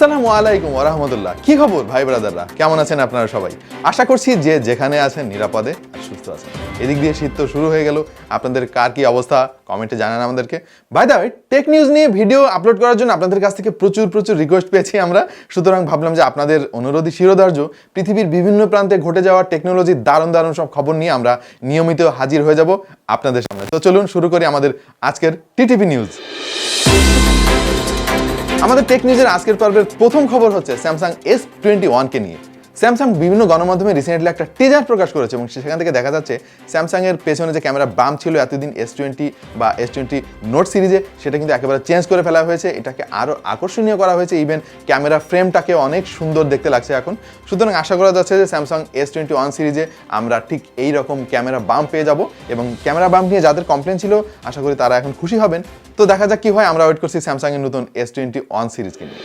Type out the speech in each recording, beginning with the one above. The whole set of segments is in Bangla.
আসসালামু আলাইকুম ওয়া রাহমাতুল্লাহ। কি খবর ভাই ব্রাদাররা, কেমন আছেন আপনারা সবাই? আশা করছি যে যেখানে আছেন নিরাপদে আর সুস্থ আছেন। এদিক দিয়ে শীত তো শুরু হয়ে গেল, আপনাদের কার কি অবস্থা কমেন্টে জানান আমাদেরকে। By the way, tech news নিয়ে ভিডিও আপলোড করার জন্য আপনাদের কাছ থেকে প্রচুর রিকোয়েস্ট পেয়েছি আমরা, সুতরাং ভাবলাম যে আপনাদের অনুরোধই শিরোধার্য। পৃথিবীর বিভিন্ন প্রান্তে ঘটে যাওয়া টেকনোলজির দারুণ সব খবর নিয়ে আমরা নিয়মিত হাজির হয়ে যাব আপনাদের সামনে। তো চলুন শুরু করি আমাদের আজকের টিটিপি নিউজ। আমাদের টেক নিউজের আজকের পর্বের প্রথম খবর হচ্ছে স্যামসাং S21 কে নিয়ে। স্যামসাং বিভিন্ন গণমাধ্যমে রিসেন্টলি একটা টিজার প্রকাশ করেছে এবং সেখান থেকে দেখা যাচ্ছে স্যামসাং এর পেছনে যে ক্যামেরা বাম ছিল এতদিন S20 বা S20 নোট সিরিজে, সেটা কিন্তু একেবারে চেঞ্জ করে ফেলা হয়েছে। এটাকে আরও আকর্ষণীয় করা হয়েছে, ইভেন ক্যামেরা ফ্রেমটাকে অনেক সুন্দর দেখতে লাগছে এখন। সুতরাং আশা করা যাচ্ছে যে স্যামসাং S21 সিরিজে আমরা ঠিক এই রকম ক্যামেরা বাম পেয়ে যাব এবং ক্যামেরা বাম নিয়ে যাদের কমপ্লেন ছিল আশা করি তারা এখন খুশি হবেন। তো দেখা যাক কি হয়, আমরা ওয়েট করছি স্যামসাং এর নতুন S21 সিরিজকে নিয়ে।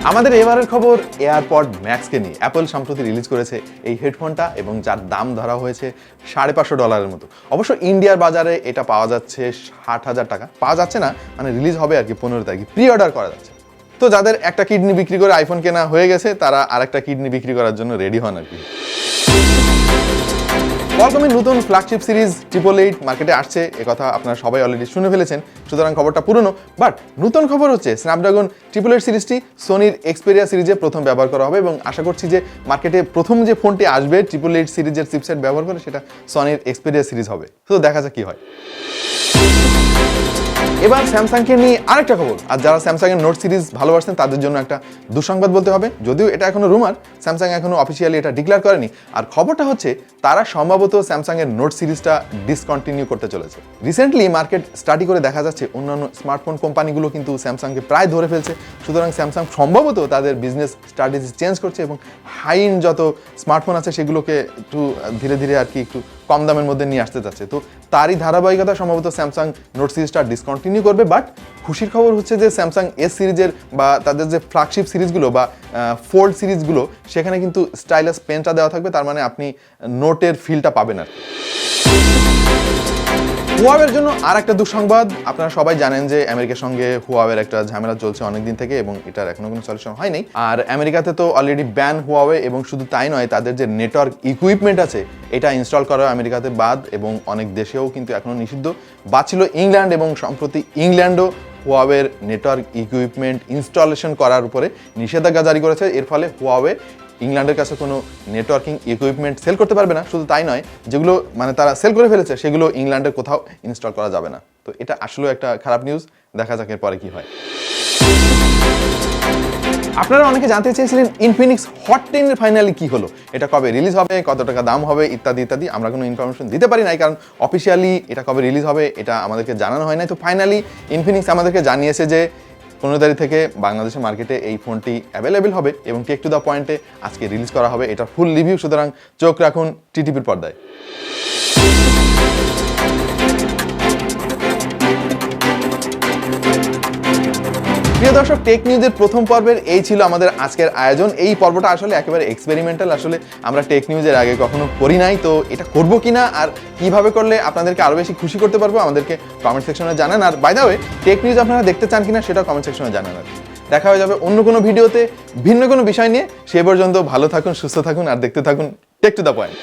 আমাদের এবারের খবর এয়ারপড ম্যাক্সকে নিয়ে। অ্যাপল সম্প্রতি রিলিজ করেছে এই হেডফোনটা এবং যার দাম ধরা হয়েছে $550 মতো। অবশ্য ইন্ডিয়ার বাজারে এটা পাওয়া যাচ্ছে 60,000 টাকা। পাওয়া যাচ্ছে না মানে রিলিজ হবে আর কি 15 তারিখে, প্রি অর্ডার করা যাচ্ছে। তো যাদের একটা কিডনি বিক্রি করে আইফোন কেনা হয়ে গেছে তারা আরেকটা কিডনি বিক্রি করার জন্য রেডি হন আর কি। কোয়ালকমের নতুন ফ্ল্যাগশিপ সিরিজ 888 মার্কেটে আসছে, একথা আপনারা সবাই অলরেডি শুনে ফেলেছেন, সুতরাং খবরটা পুরনো। বাট নতুন খবর হচ্ছে স্ন্যাপড্রাগন 888 সিরিজটি সোনির এক্সপেরিয়া সিরিজে প্রথম ব্যবহার করা হবে এবং আশা করছি যে মার্কেটে প্রথম যে ফোনটি আসবে 888 সিরিজের চিপসেট ব্যবহার করে সেটা সনির এক্সপেরিয়া সিরিজ হবে। তো দেখা যাক কি হয়। এবার স্যামসাংকে নিয়ে আরেকটা খবর। আর যারা স্যামসাং এর নোট সিরিজ ভালোবাসেন তাদের জন্য একটা দুঃসংবাদ বলতে হবে, যদিও এটা এখনো রুমার, স্যামসাং এখনো অফিসিয়ালি এটা ডিক্লেয়ার করেনি। আর খবরটা হচ্ছে তারা সম্ভবত স্যামসাং এর নোট সিরিজটা ডিসকন্টিনিউ করতে চলেছে। রিসেন্টলি মার্কেট স্টাডি করে দেখা যাচ্ছে অন্যান্য স্মার্টফোন কোম্পানিগুলো কিন্তু স্যামসাংকে প্রায় ধরে ফেলছে। সুতরাং স্যামসাং সম্ভবত তাদের বিজনেস স্ট্র্যাটেজি চেঞ্জ করছে এবং হাই এন্ড যত স্মার্টফোন আছে সেগুলোকে একটু ধীরে আর কি একটু কম দামের মধ্যে নিয়ে আসতে চাচ্ছে। তো তারই ধারাবাহিকতা সম্ভবত স্যামসাং নোট সিরিজটা ডিসকন্টিনিউ করবে। বাট খুশির খবর হচ্ছে যে স্যামসাং এস সিরিজের বা তাদের যে ফ্ল্যাগশিপ সিরিজগুলো বা ফোল্ড সিরিজগুলো সেখানে কিন্তু স্টাইলাস পেনটা দেওয়া থাকবে, তার মানে আপনি নোটের ফিলটা পাবেন আর কি। হুয়াওয়ের জন্য আর একটা দুঃসংবাদ। আপনারা সবাই জানেন যে আমেরিকার সঙ্গে হুয়াওয়ের একটা ঝামেলা চলছে অনেকদিন থেকে এবং এটার এখনো কোনো সলিউশন হয়নি। আর আমেরিকাতে তো অলরেডি ব্যান হুয়াওয়ে, এবং শুধু তাই নয় তাদের যে নেটওয়ার্ক ইকুইপমেন্ট আছে এটা ইনস্টল করা আমেরিকাতে বাদ, এবং অনেক দেশেও কিন্তু এখনো নিষিদ্ধ। বাদ ছিল ইংল্যান্ড, এবং সম্প্রতি ইংল্যান্ডও হুয়াওয়ের নেটওয়ার্ক ইকুইপমেন্ট ইনস্টলেশন করার উপরে নিষেধাজ্ঞা জারি করেছে। এর ফলে হুয়াওয়ে ইংল্যান্ডের কাছে কোনো নেটওয়ার্কিং ইকুইপমেন্ট সেল করতে পারবে না। শুধু তাই নয়, যেগুলো মানে তারা সেল করে ফেলেছে সেগুলো ইংল্যান্ডের কোথাও ইনস্টল করা যাবে না। তো এটা আসলে একটা খারাপ নিউজ, দেখা যাক এরপরে কি হয়। আপনারা অনেকে জানতে চেয়েছিলেন ইনফিনিক্স হট 10 এর ফাইনালি কি হলো, এটা কবে রিলিজ হবে, কত টাকা দাম হবে ইত্যাদি। আমরা কোনো ইনফরমেশন দিতে পারি নাই, কারণ অফিসিয়ালি এটা কবে রিলিজ হবে এটা আমাদেরকে জানানো হয় নাই। তো ফাইনালি ইনফিনিক্স আমাদেরকে জানিয়েছে যে 15 তারিখ থেকে বাংলাদেশের মার্কেটে এই ফোনটি অ্যাভেলেবেল হবে এবং টেক টু দ্য পয়েন্টে আজকে রিলিজ করা হবে। এটা ফুল রিভিউ, সুতরাং চোখ রাখুন টিটিপির পর্দায়। প্রিয় দর্শক, টেক নিউজের প্রথম পর্বের এই ছিল আমাদের আজকের আয়োজন। এই পর্বটা আসলে একেবারে এক্সপেরিমেন্টাল, আসলে আমরা টেক নিউজের আগে কখনো করি নাই। তো এটা করবো কিনা আর কিভাবে করলে আপনাদেরকে আরো বেশি খুশি করতে পারবো আমাদেরকে কমেন্ট সেকশনে জানান। আর by the way, tech news আপনারা দেখতে চান কিনা সেটা কমেন্ট সেকশনে জানান। আর দেখা হয়ে যাবে অন্য কোনো ভিডিওতে ভিন্ন কোনো বিষয় নিয়ে। সে পর্যন্ত ভালো থাকুন, সুস্থ থাকুন আর দেখতে থাকুন টেক টু দ্য পয়েন্ট।